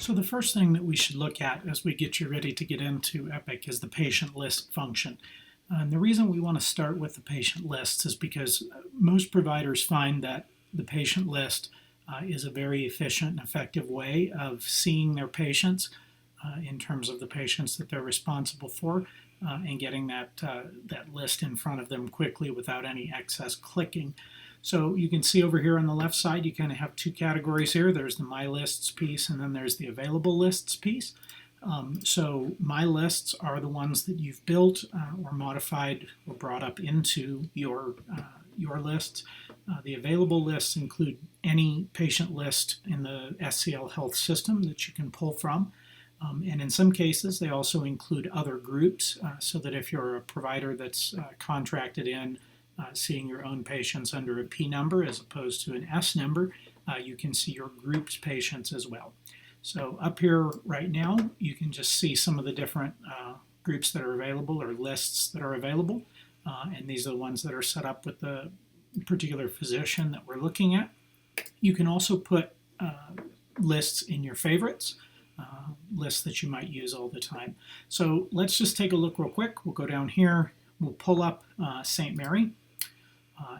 So the first thing that we should look at as we get you ready to get into Epic is the patient list function. And the reason we want to start with the patient lists is because most providers find that the patient list is a very efficient and effective way of seeing their patients in terms of the patients that they're responsible for and getting that list in front of them quickly without any excess clicking. So you can see over here on the left side, you kind of have two categories here. There's the My Lists piece, and then there's the Available Lists piece. So My Lists are the ones that you've built or modified or brought up into your lists. The Available Lists include any patient list in the SCL health system that you can pull from. And in some cases, they also include other groups, so that if you're a provider that's contracted in seeing your own patients under a P number as opposed to an S number, you can see your grouped patients as well. So up here right now, you can just see some of the different groups that are available or lists that are available. And these are the ones that are set up with the particular physician that we're looking at. You can also put lists in your favorites, lists that you might use all the time. So let's just take a look real quick. We'll go down here. We'll pull up St. Mary.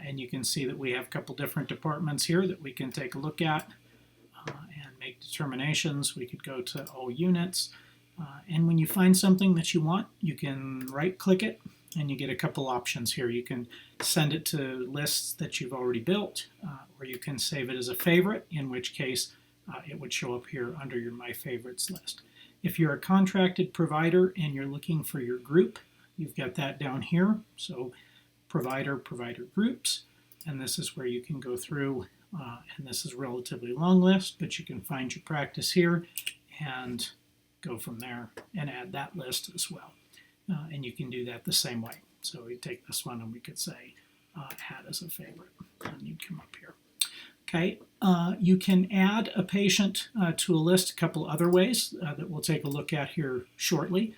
And you can see that we have a couple different departments here that we can take a look at and make determinations. We could go to all units. And when you find something that you want, you can right-click it, and you get a couple options here. You can send it to lists that you've already built, or you can save it as a favorite, in which case it would show up here under your My Favorites list. If you're a contracted provider and you're looking for your group, you've got that down here. So provider groups, and this is where you can go through, and this is a relatively long list, but you can find your practice here and go from there and add that list as well. And you can do that the same way. So we take this one and we could say add as a favorite, and you'd come up here. Okay, you can add a patient to a list a couple other ways that we'll take a look at here shortly.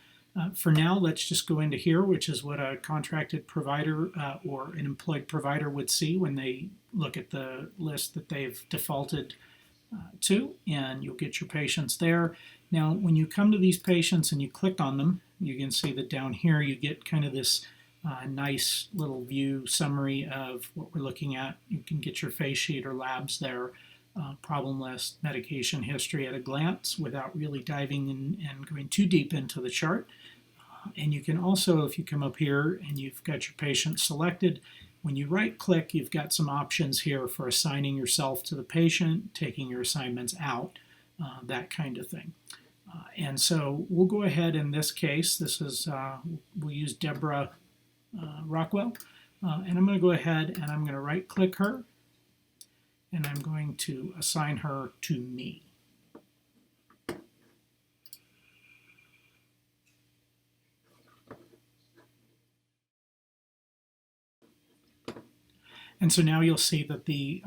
For now, let's just go into here, which is what a contracted provider or an employed provider would see when they look at the list that they've defaulted to, and you'll get your patients there. Now, when you come to these patients and you click on them, you can see that down here you get kind of this nice little view summary of what we're looking at. You can get your face sheet or labs there, problem list, medication history at a glance without really diving in and going too deep into the chart. And you can also, if you come up here and you've got your patient selected, when you right click, you've got some options here for assigning yourself to the patient, taking your assignments out, that kind of thing. And so we'll go ahead in this case, this is, we'll use Deborah Rockwell, and I'm going to go ahead and I'm going to right click her, and I'm going to assign her to me. And so now you'll see that the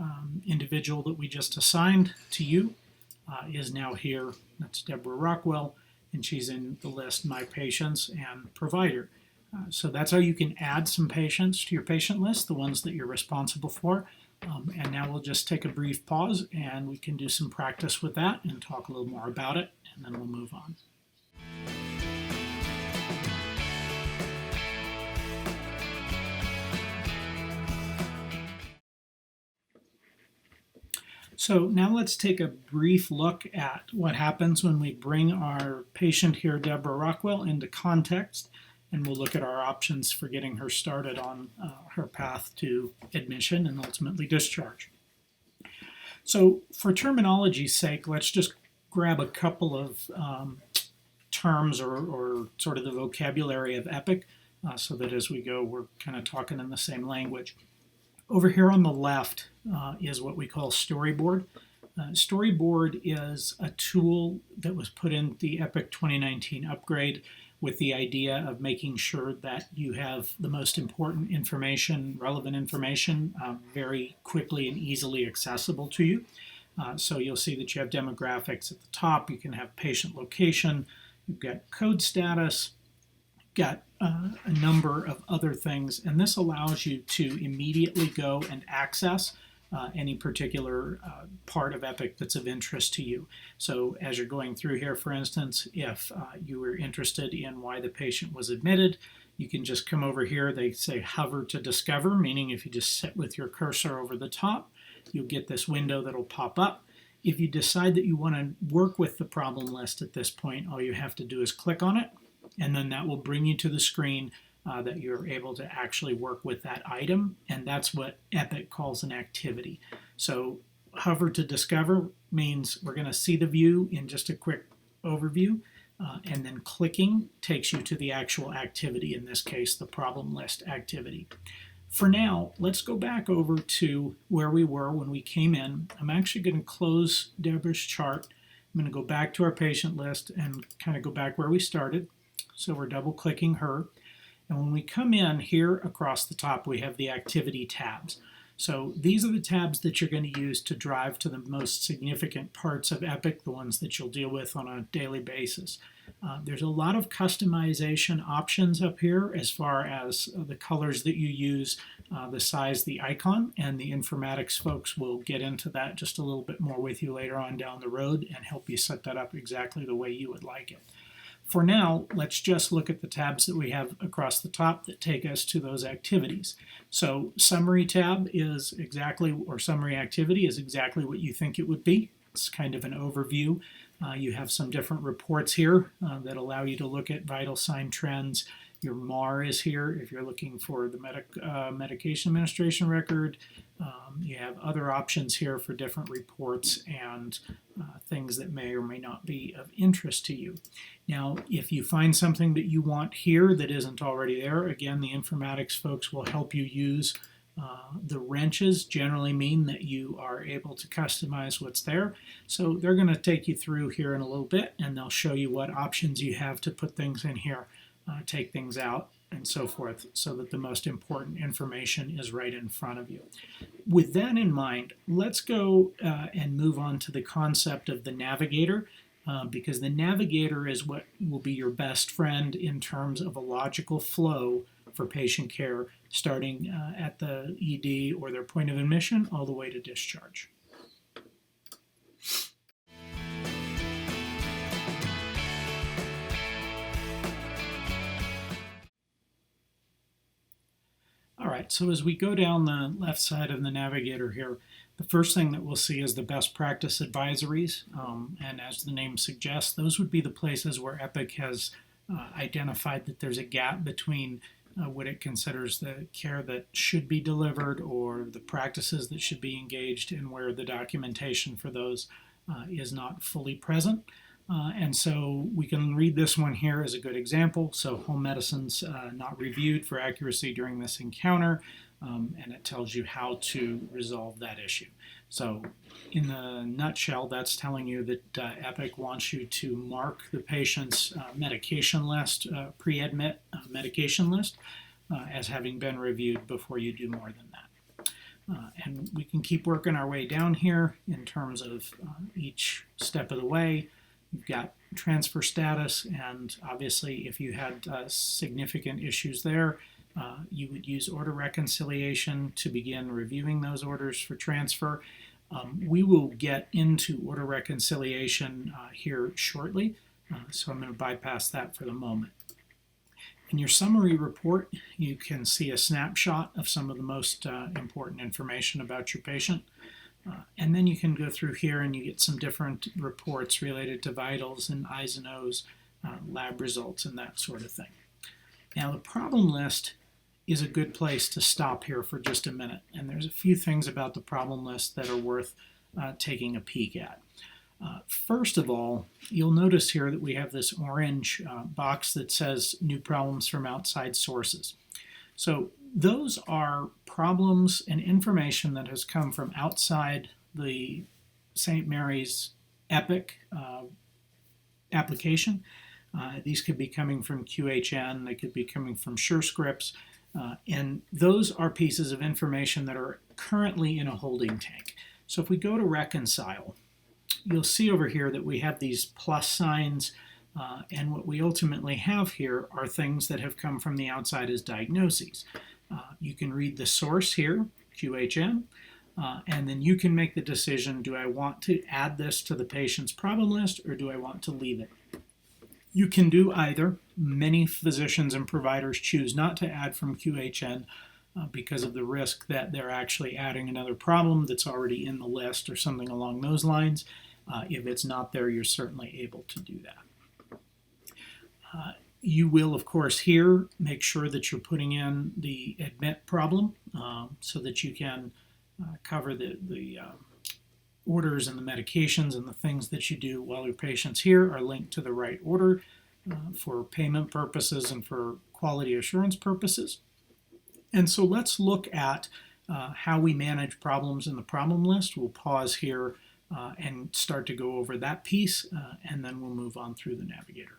individual that we just assigned to you is now here. That's Deborah Rockwell, and she's in the list My Patients and Provider. So that's how you can add some patients to your patient list, the ones that you're responsible for. And now we'll just take a brief pause and we can do some practice with that and talk a little more about it, and then we'll move on. So now let's take a brief look at what happens when we bring our patient here, Deborah Rockwell, into context, and we'll look at our options for getting her started on her path to admission and ultimately discharge. So for terminology's sake, let's just grab a couple of terms or sort of the vocabulary of Epic so that as we go, we're kind of talking in the same language. Over here on the left is what we call Storyboard. Storyboard is a tool that was put in the Epic 2019 upgrade with the idea of making sure that you have the most important information, relevant information, very quickly and easily accessible to you. So you'll see that you have demographics at the top. You can have patient location. You've got code status. Got a number of other things, and this allows you to immediately go and access any particular part of Epic that's of interest to you. So as you're going through here, for instance, if you were interested in why the patient was admitted, you can just come over here. They say hover to discover, meaning if you just sit with your cursor over the top, you'll get this window that'll pop up. If you decide that you want to work with the problem list at this point, all you have to do is click on it, and then that will bring you to the screen that you're able to actually work with that item, and that's what Epic calls an activity. So hover to discover means we're going to see the view in just a quick overview, and then clicking takes you to the actual activity, in this case the problem list activity. For now, let's go back over to where we were when we came in. I'm actually going to close Deborah's chart. I'm going to go back to our patient list and kind of go back where we started. So we're double clicking her. And when we come in here across the top, we have the activity tabs. So these are the tabs that you're going to use to drive to the most significant parts of Epic, the ones that you'll deal with on a daily basis. There's a lot of customization options up here as far as the colors that you use, the size, the icon, and the informatics folks will get into that just a little bit more with you later on down the road and help you set that up exactly the way you would like it. For now, let's just look at the tabs that we have across the top that take us to those activities. So summary tab is exactly, or summary activity is exactly what you think it would be. It's kind of an overview. You have some different reports here that allow you to look at vital sign trends. Your MAR is here if you're looking for the medication administration record. You have other options here for different reports and things that may or may not be of interest to you. Now, if you find something that you want here that isn't already there, again, the informatics folks will help you use the wrenches. Generally mean that you are able to customize what's there. So they're going to take you through here in a little bit, and they'll show you what options you have to put things in here, take things out, and so forth, so that the most important information is right in front of you. With that in mind, let's go and move on to the concept of the navigator, because the navigator is what will be your best friend in terms of a logical flow for patient care, starting at the ED or their point of admission all the way to discharge. All right, so as we go down the left side of the navigator here, the first thing that we'll see is the best practice advisories, and as the name suggests, those would be the places where Epic has identified that there's a gap between what it considers the care that should be delivered or the practices that should be engaged, and where the documentation for those is not fully present. And so we can read this one here as a good example. So home medicine's not reviewed for accuracy during this encounter, and it tells you how to resolve that issue. So in a nutshell, that's telling you that Epic wants you to mark the patient's medication list, pre-admit medication list, as having been reviewed before you do more than that. And we can keep working our way down here in terms of each step of the way. You've got transfer status, and obviously if you had significant issues there, you would use order reconciliation to begin reviewing those orders for transfer. We will get into order reconciliation here shortly, so I'm going to bypass that for the moment. In your summary report, you can see a snapshot of some of the most important information about your patient. And then you can go through here and you get some different reports related to vitals and I's and O's, lab results, and that sort of thing. Now, the problem list is a good place to stop here for just a minute. And there's a few things about the problem list that are worth taking a peek at. First of all, you'll notice here that we have this orange box that says new problems from outside sources. So those are problems and information that has come from outside the St. Mary's Epic application. These could be coming from QHN, they could be coming from SureScripts, and those are pieces of information that are currently in a holding tank. So if we go to reconcile, you'll see over here that we have these plus signs, and what we ultimately have here are things that have come from the outside as diagnoses. You can read the source here, QHN. And then you can make the decision, do I want to add this to the patient's problem list or do I want to leave it? You can do either. Many physicians and providers choose not to add from QHN because of the risk that they're actually adding another problem that's already in the list or something along those lines. If it's not there, you're certainly able to do that. You will, of course, here make sure that you're putting in the admit problem so that you can cover the orders and the medications and the things that you do while your patients here are linked to the right order for payment purposes and for quality assurance purposes. And so let's look at how we manage problems in the problem list. We'll pause here and start to go over that piece, and then we'll move on through the navigator.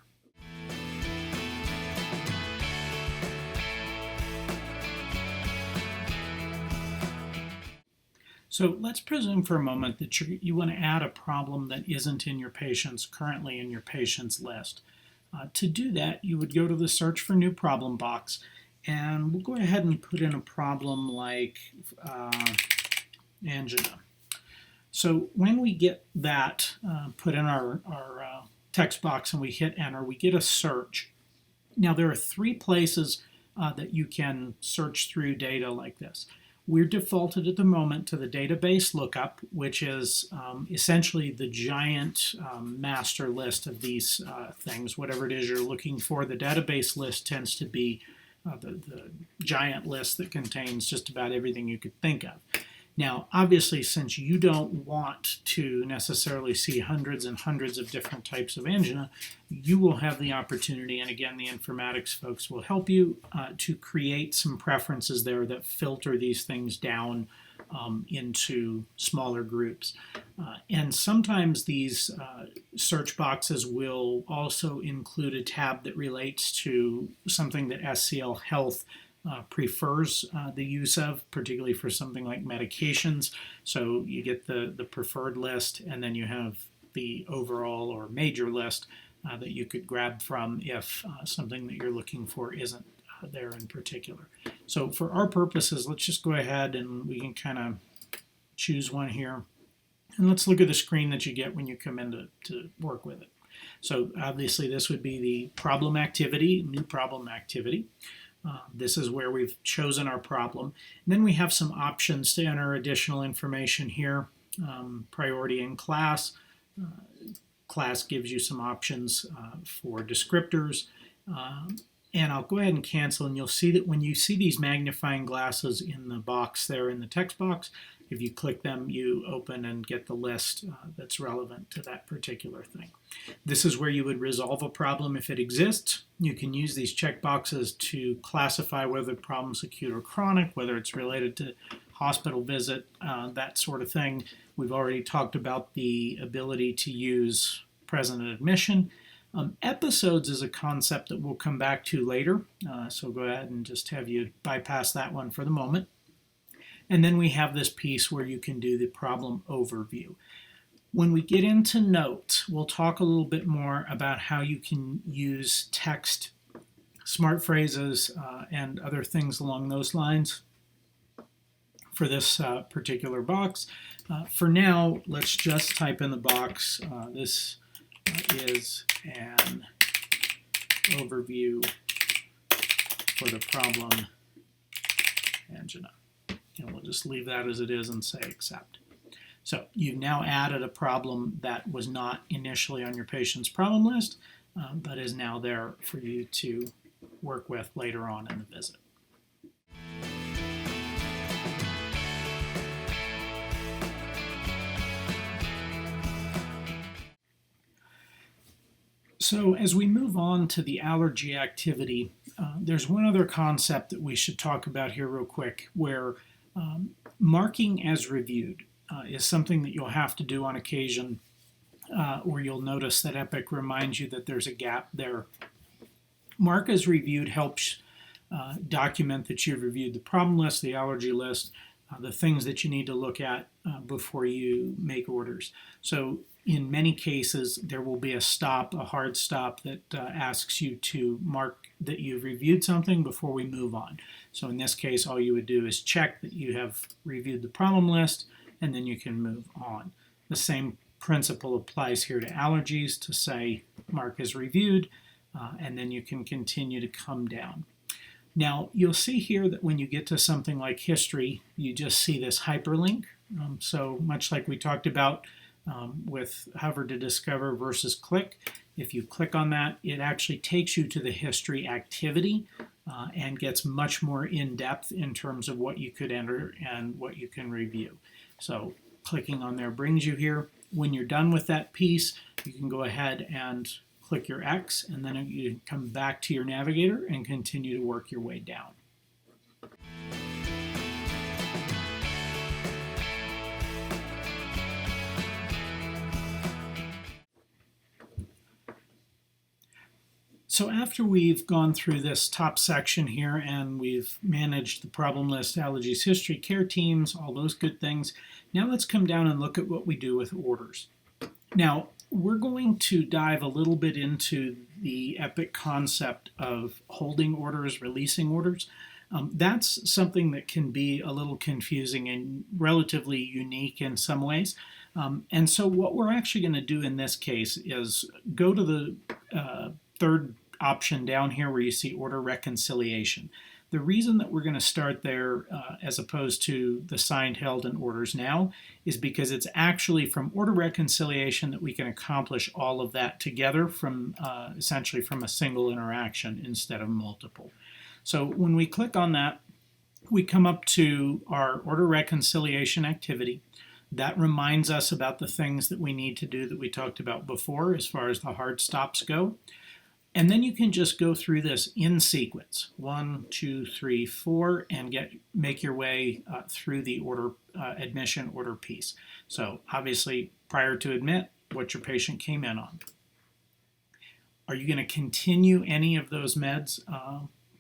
So let's presume for a moment that you want to add a problem that isn't in your patient's, currently in your patient's list. To do that, you would go to the search for new problem box, and we'll go ahead and put in a problem like angina. So when we get that put in our text box and we hit enter, we get a search. Now there are 3 places that you can search through data like this. We're defaulted at the moment to the database lookup, which is essentially the giant master list of these things. Whatever it is you're looking for, the database list tends to be the giant list that contains just about everything you could think of. Now, obviously, since you don't want to necessarily see hundreds and hundreds of different types of angina, you will have the opportunity, and again, the informatics folks will help you to create some preferences there that filter these things down into smaller groups. And sometimes these search boxes will also include a tab that relates to something that SCL Health prefers the use of, particularly for something like medications. So you get the preferred list, and then you have the overall or major list that you could grab from if something that you're looking for isn't there in particular. So for our purposes, let's just go ahead and we can kind of choose one here. And let's look at the screen that you get when you come in to work with it. So obviously this would be the problem activity, new problem activity. This is where we've chosen our problem. And then we have some options to enter additional information here. Priority in class. Class gives you some options for descriptors. And I'll go ahead and cancel, and you'll see that when you see these magnifying glasses in the box there in the text box, if you click them, you open and get the list that's relevant to that particular thing. This is where you would resolve a problem if it exists. You can use these checkboxes to classify whether the problem's acute or chronic, whether it's related to hospital visit, that sort of thing. We've already talked about the ability to use present admission. Episodes is a concept that we'll come back to later, so go ahead and just have you bypass that one for the moment. And then we have this piece where you can do the problem overview. When we get into notes, we'll talk a little bit more about how you can use text, smart phrases, and other things along those lines for this particular box. For now, let's just type in the box, this is an overview for the problem angina. And we'll just leave that as it is and say accept. So you've now added a problem that was not initially on your patient's problem list, but is now there for you to work with later on in the visit. So as we move on to the allergy activity, there's one other concept that we should talk about here real quick, where marking as reviewed is something that you'll have to do on occasion, or you'll notice that Epic reminds you that there's a gap there. Mark as reviewed helps document that you've reviewed the problem list, the allergy list, the things that you need to look at before you make orders. So in many cases, there will be a stop, a hard stop that asks you to mark that you've reviewed something before we move on. So in this case, all you would do is check that you have reviewed the problem list, and then you can move on. The same principle applies here to allergies, to say mark as reviewed, and then you can continue to come down. Now, you'll see here that when you get to something like history, you just see this hyperlink. So much like we talked about with hover to discover versus click, if you click on that, it actually takes you to the history activity and gets much more in-depth in terms of what you could enter and what you can review. So clicking on there brings you here. When you're done with that piece, you can go ahead and click your X, and then you come back to your navigator and continue to work your way down. So after we've gone through this top section here and we've managed the problem list, allergies, history, care teams, all those good things, now let's come down and look at what we do with orders. Now, we're going to dive a little bit into the EPIC concept of holding orders, releasing orders. That's something that can be a little confusing and relatively unique in some ways. And so what we're actually going to do in this case is go to the third option down here where you see order reconciliation. The reason that we're going to start there as opposed to the signed, held, and orders now is because it's actually from order reconciliation that we can accomplish all of that together from essentially from a single interaction instead of multiple. So when we click on that, we come up to our order reconciliation activity. That reminds us about the things that we need to do that we talked about before as far as the hard stops go. And then you can just go through this in sequence, 1, 2, 3, 4, and make your way through the order admission order piece. So obviously, prior to admit, what your patient came in on. Are you going to continue any of those meds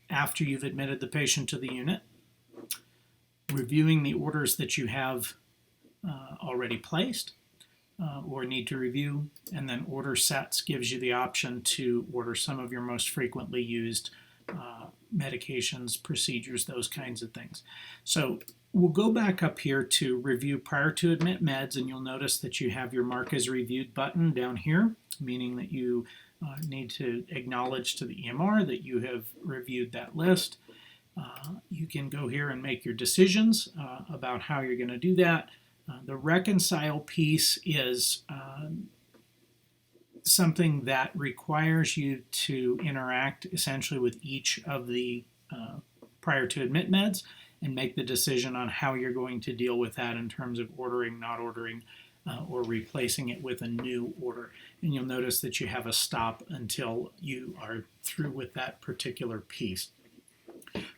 after you've admitted the patient to the unit? Reviewing the orders that you have already placed. Or need to review, and then order sets gives you the option to order some of your most frequently used medications, procedures, those kinds of things. So we'll go back up here to review prior to admit meds, and you'll notice that you have your mark as reviewed button down here, meaning that you need to acknowledge to the EMR that you have reviewed that list. You can go here and make your decisions about how you're going to do that. The reconcile piece is something that requires you to interact essentially with each of the prior to admit meds and make the decision on how you're going to deal with that in terms of ordering, not ordering, or replacing it with a new order. And you'll notice that you have a stop until you are through with that particular piece.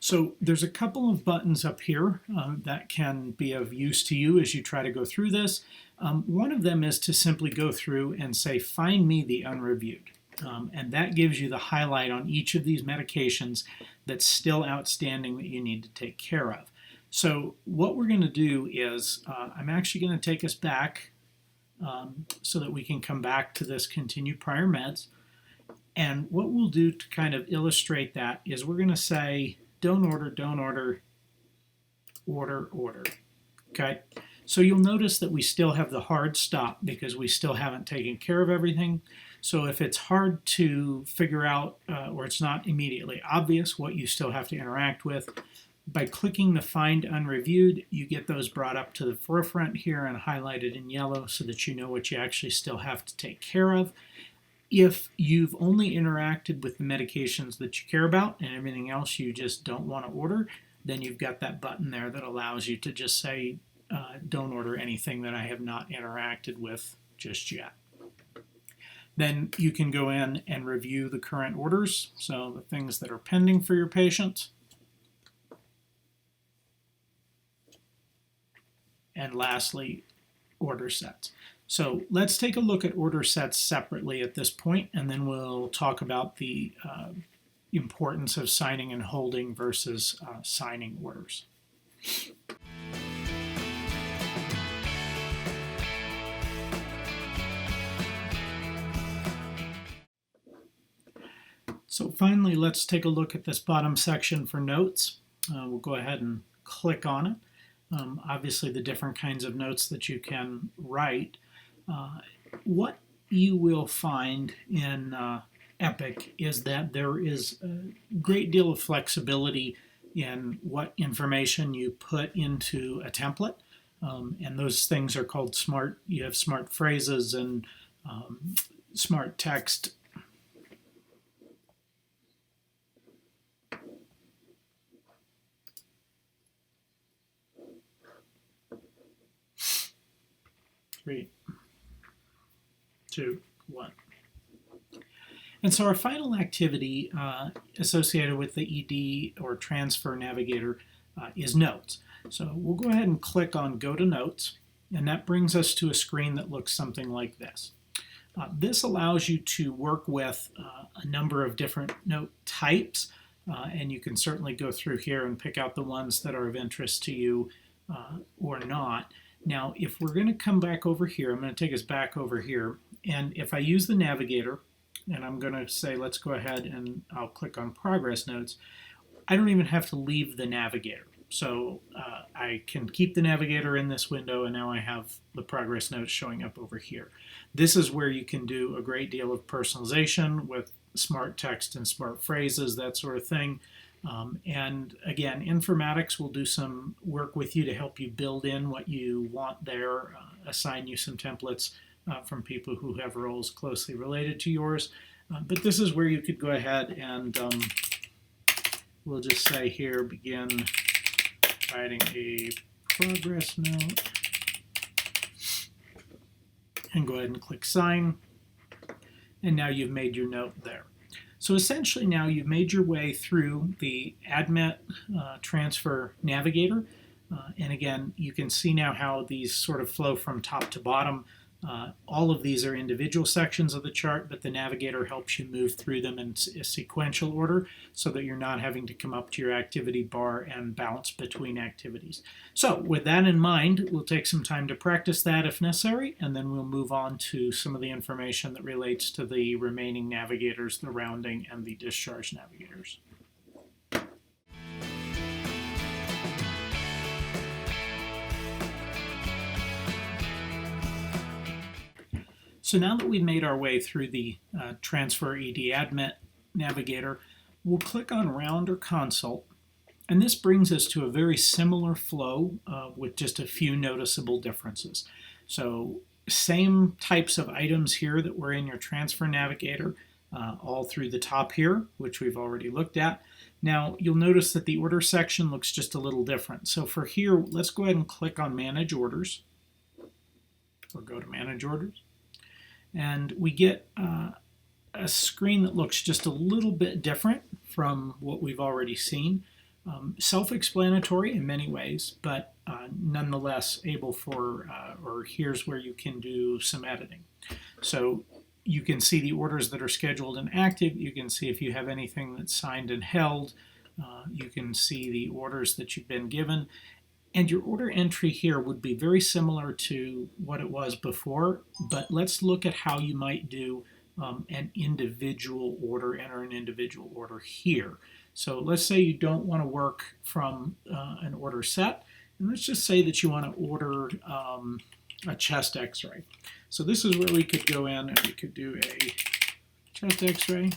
So there's a couple of buttons up here that can be of use to you as you try to go through this. One of them is to simply go through and say, find me the unreviewed. And that gives you the highlight on each of these medications that's still outstanding that you need to take care of. So what we're going to do is I'm actually going to take us back so that we can come back to this continue prior meds. And what we'll do to kind of illustrate that is we're going to say, don't order, order. Okay, so you'll notice that we still have the hard stop because we still haven't taken care of everything. So if it's hard to figure out or it's not immediately obvious what you still have to interact with, by clicking the Find Unreviewed, you get those brought up to the forefront here and highlighted in yellow so that you know what you actually still have to take care of. If you've only interacted with the medications that you care about and everything else you just don't want to order, then you've got that button there that allows you to just say, don't order anything that I have not interacted with just yet. Then you can go in and review the current orders, so the things that are pending for your patient. And lastly, order sets. So let's take a look at order sets separately at this point, and then we'll talk about the importance of signing and holding versus signing orders. So finally, let's take a look at this bottom section for notes. We'll go ahead and click on it. Obviously, the different kinds of notes that you can write. What you will find in Epic is that there is a great deal of flexibility in what information you put into a template. And those things are called smart. You have smart phrases and smart text. Three, two, one. And so our final activity associated with the ED or Transfer Navigator is Notes. So we'll go ahead and click on Go to Notes, and that brings us to a screen that looks something like this. This allows you to work with a number of different note types, and you can certainly go through here and pick out the ones that are of interest to you or not. Now, if we're going to come back over here, I'm going to take us back over here, and if I use the navigator, and I'm going to say, let's go ahead and I'll click on Progress Notes, I don't even have to leave the navigator. So I can keep the navigator in this window, and now I have the Progress Notes showing up over here. This is where you can do a great deal of personalization with smart text and smart phrases, that sort of thing. And again, informatics will do some work with you to help you build in what you want there, assign you some templates from people who have roles closely related to yours. But this is where you could go ahead and we'll just say here, begin writing a progress note, and go ahead and click sign. And now you've made your note there. So essentially now you've made your way through the ADMET Transfer Navigator. And again, you can see now how these sort of flow from top to bottom. All of these are individual sections of the chart, but the navigator helps you move through them in a sequential order so that you're not having to come up to your activity bar and bounce between activities. So with that in mind, we'll take some time to practice that if necessary, and then we'll move on to some of the information that relates to the remaining navigators, the rounding and the discharge navigators. So now that we've made our way through the Transfer ED ADMET Navigator, we'll click on Round or Consult, and this brings us to a very similar flow with just a few noticeable differences. So same types of items here that were in your Transfer Navigator, all through the top here, which we've already looked at. Now you'll notice that the order section looks just a little different. So for here, let's go ahead and click on Manage Orders, or go to Manage Orders. And we get a screen that looks just a little bit different from what we've already seen. Self-explanatory in many ways, but nonetheless able for, or here's where you can do some editing. So you can see the orders that are scheduled and active. You can see if you have anything that's signed and held. You can see the orders that you've been given. And your order entry here would be very similar to what it was before, but let's look at how you might do an individual order, enter an individual order here. So let's say you don't want to work from an order set, and let's just say that you want to order a chest x-ray. So this is where we could go in and we could do a chest x-ray.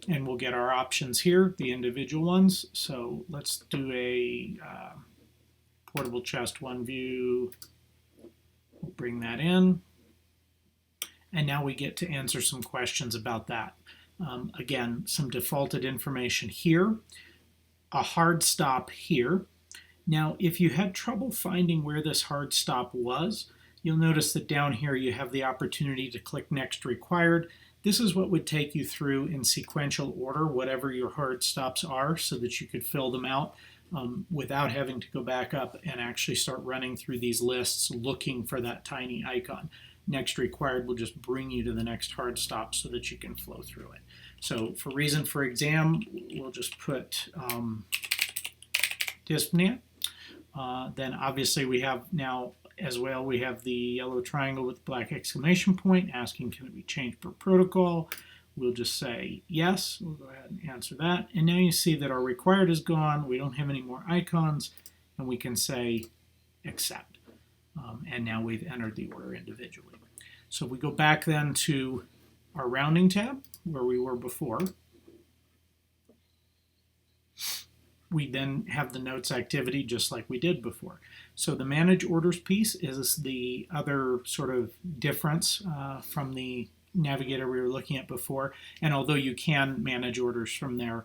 And we'll get our options here, the individual ones. So let's do a portable chest one view. We'll bring that in. And now we get to answer some questions about that. Again, some defaulted information here, a hard stop here. Now, if you had trouble finding where this hard stop was, you'll notice that down here you have the opportunity to click Next Required. This is what would take you through in sequential order, whatever your hard stops are, so that you could fill them out without having to go back up and actually start running through these lists looking for that tiny icon. Next Required will just bring you to the next hard stop so that you can flow through it. So for reason for exam, we'll just put dyspnea. Then obviously we have now As well, we have the yellow triangle with the black exclamation point asking, can it be changed per protocol? We'll just say yes. We'll go ahead and answer that. And now you see that our required is gone. We don't have any more icons. And we can say accept. And now we've entered the order individually. So if we go back then to our rounding tab where we were before, we then have the notes activity just like we did before. So the manage orders piece is the other sort of difference from the navigator we were looking at before. And although you can manage orders from there,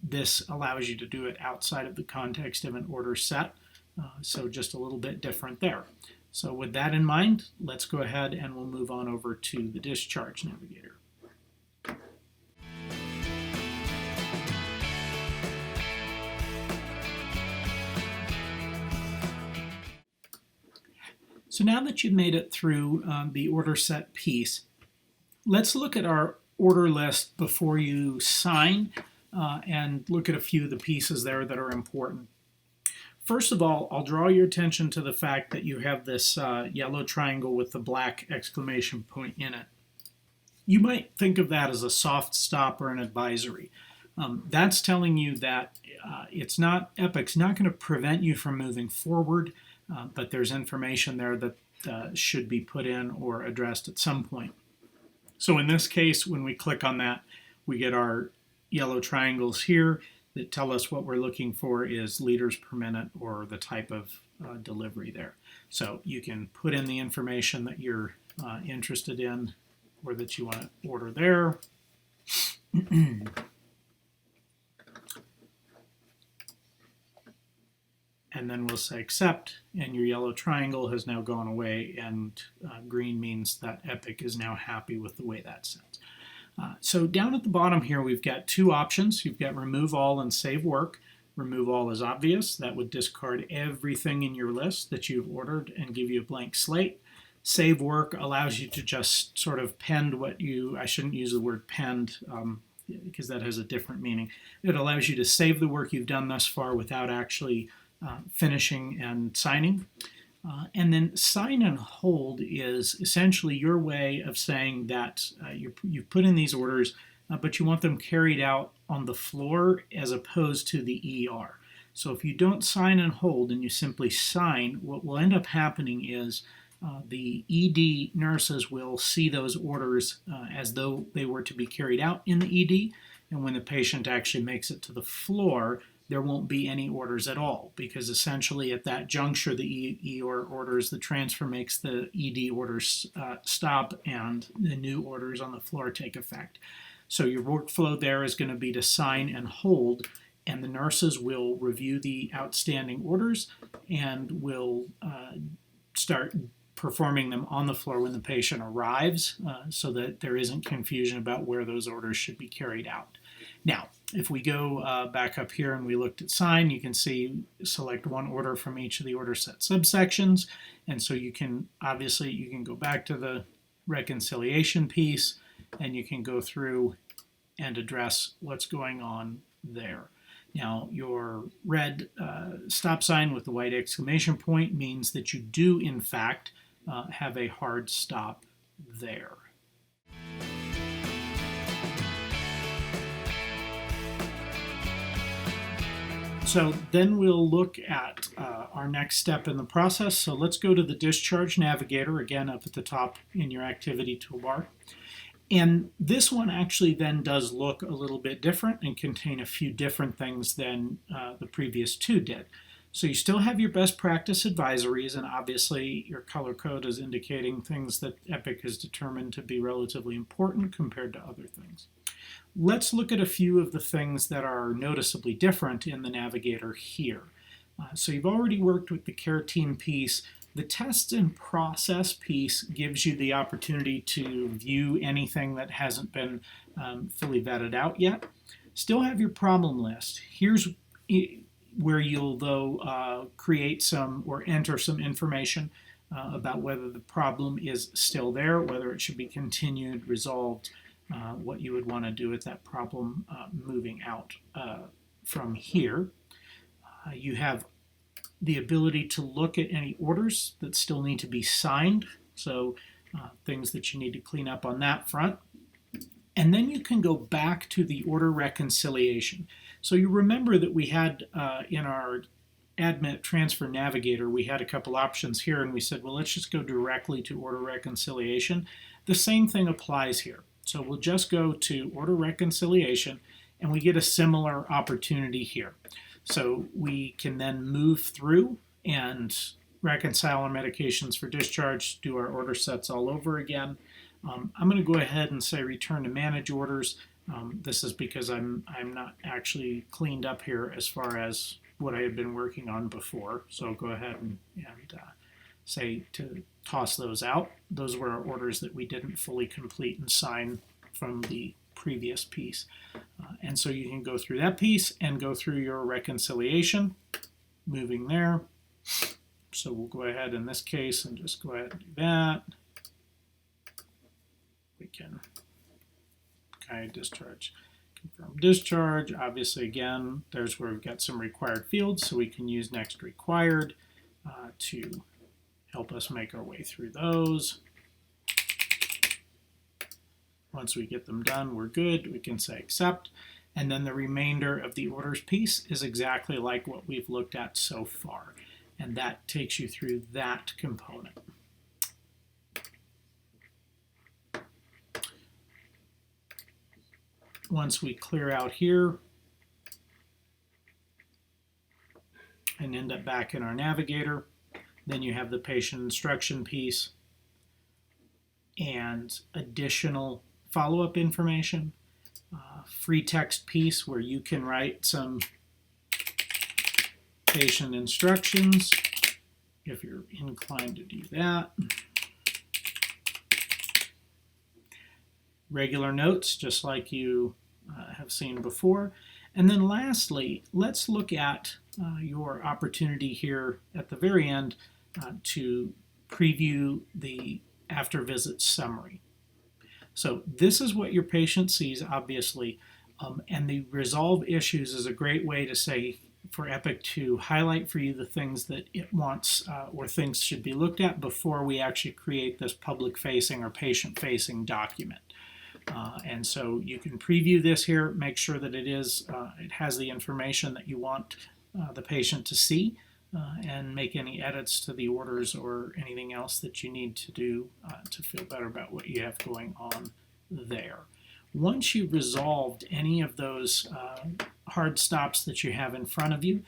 this allows you to do it outside of the context of an order set. So just a little bit different there. So with that in mind, let's go ahead and we'll move on over to the discharge navigator. So now that you've made it through the order set piece, let's look at our order list before you sign and look at a few of the pieces there that are important. First of all, I'll draw your attention to the fact that you have this yellow triangle with the black exclamation point in it. You might think of that as a soft stop or an advisory. That's telling you that Epic's not going to prevent you from moving forward, but there's information there that should be put in or addressed at some point. So in this case, when we click on that, we get our yellow triangles here that tell us what we're looking for is liters per minute or the type of delivery there. So you can put in the information that you're interested in or that you want to order there. And then we'll say accept, and your yellow triangle has now gone away, and green means that Epic is now happy with the way that sounds. So down at the bottom here, we've got two options. You've got remove all and save work. Remove all is obvious. That would discard everything in your list that you've ordered and give you a blank slate. Save work allows you to just sort of pend what you, I shouldn't use the word pend because that has a different meaning. It allows you to save the work you've done thus far without actually finishing and signing. And then sign and hold is essentially your way of saying that you've put in these orders, but you want them carried out on the floor as opposed to the ER. So if you don't sign and hold and you simply sign, what will end up happening is the ED nurses will see those orders as though they were to be carried out in the ED, and when the patient actually makes it to the floor, there won't be any orders at all, because essentially at that juncture, the ER orders, the transfer makes the ED orders stop and the new orders on the floor take effect. So your workflow there is going to be to sign and hold, and the nurses will review the outstanding orders and will start performing them on the floor when the patient arrives so that there isn't confusion about where those orders should be carried out. Now, if we go back up here and we looked at sign, you can see select one order from each of the order set subsections. And so you can, obviously, you can go back to the reconciliation piece and you can go through and address what's going on there. Now, your red stop sign with the white exclamation point means that you do, in fact, have a hard stop there. So then we'll look at our next step in the process. So let's go to the discharge navigator, again up at the top in your activity toolbar. And this one actually then does look a little bit different and contain a few different things than the previous two did. So you still have your best practice advisories, and obviously your color code is indicating things that Epic has determined to be relatively important compared to other things. Let's look at a few of the things that are noticeably different in the navigator here. So you've already worked with the care team piece. The tests and process piece gives you the opportunity to view anything that hasn't been fully vetted out yet. Still have your problem list. Here's where you'll, though, create some or enter some information about whether the problem is still there, whether it should be continued, resolved, what you would want to do with that problem moving out from here. You have the ability to look at any orders that still need to be signed, so things that you need to clean up on that front. And then you can go back to the order reconciliation. So you remember that we had in our Admit Transfer Navigator, we had a couple options here, and we said, well, let's just go directly to order reconciliation. The same thing applies here. So we'll just go to order reconciliation, and we get a similar opportunity here. So we can then move through and reconcile our medications for discharge, do our order sets all over again. I'm going to go ahead and say return to manage orders. This is because I'm not actually cleaned up here as far as what I had been working on before. So I'll go ahead and say to toss those out. Those were our orders that we didn't fully complete and sign from the previous piece. And so you can go through that piece and go through your reconciliation, moving there. So we'll go ahead in this case and just go ahead and do that. We can discharge, confirm discharge. Obviously, again, there's where we've got some required fields, so we can use next required to help us make our way through those. Once we get them done, we're good. We can say accept. And then the remainder of the orders piece is exactly like what we've looked at so far. And that takes you through that component. Once we clear out here and end up back in our navigator, then you have the patient instruction piece and additional follow-up information, free text piece where you can write some patient instructions if you're inclined to do that. Regular notes, just like you have seen before. And then lastly, let's look at your opportunity here at the very end to preview the after visit summary. So this is what your patient sees, obviously, and the resolve issues is a great way to say for Epic to highlight for you the things that it wants or things should be looked at before we actually create this public-facing or patient-facing document. And so you can preview this here, make sure that it has the information that you want the patient to see, and make any edits to the orders or anything else that you need to do to feel better about what you have going on there. Once you've resolved any of those hard stops that you have in front of you,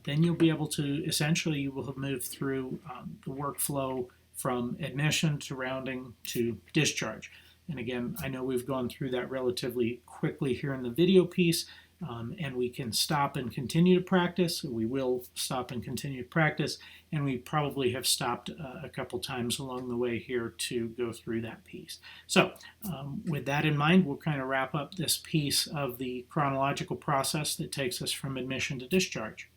then you'll be able to, essentially you will have moved through the workflow from admission to rounding to discharge. And again, I know we've gone through that relatively quickly here in the video piece, and we can stop and continue to practice. We will stop and continue to practice, and we probably have stopped a couple times along the way here to go through that piece. So with that in mind, we'll kind of wrap up this piece of the chronological process that takes us from admission to discharge.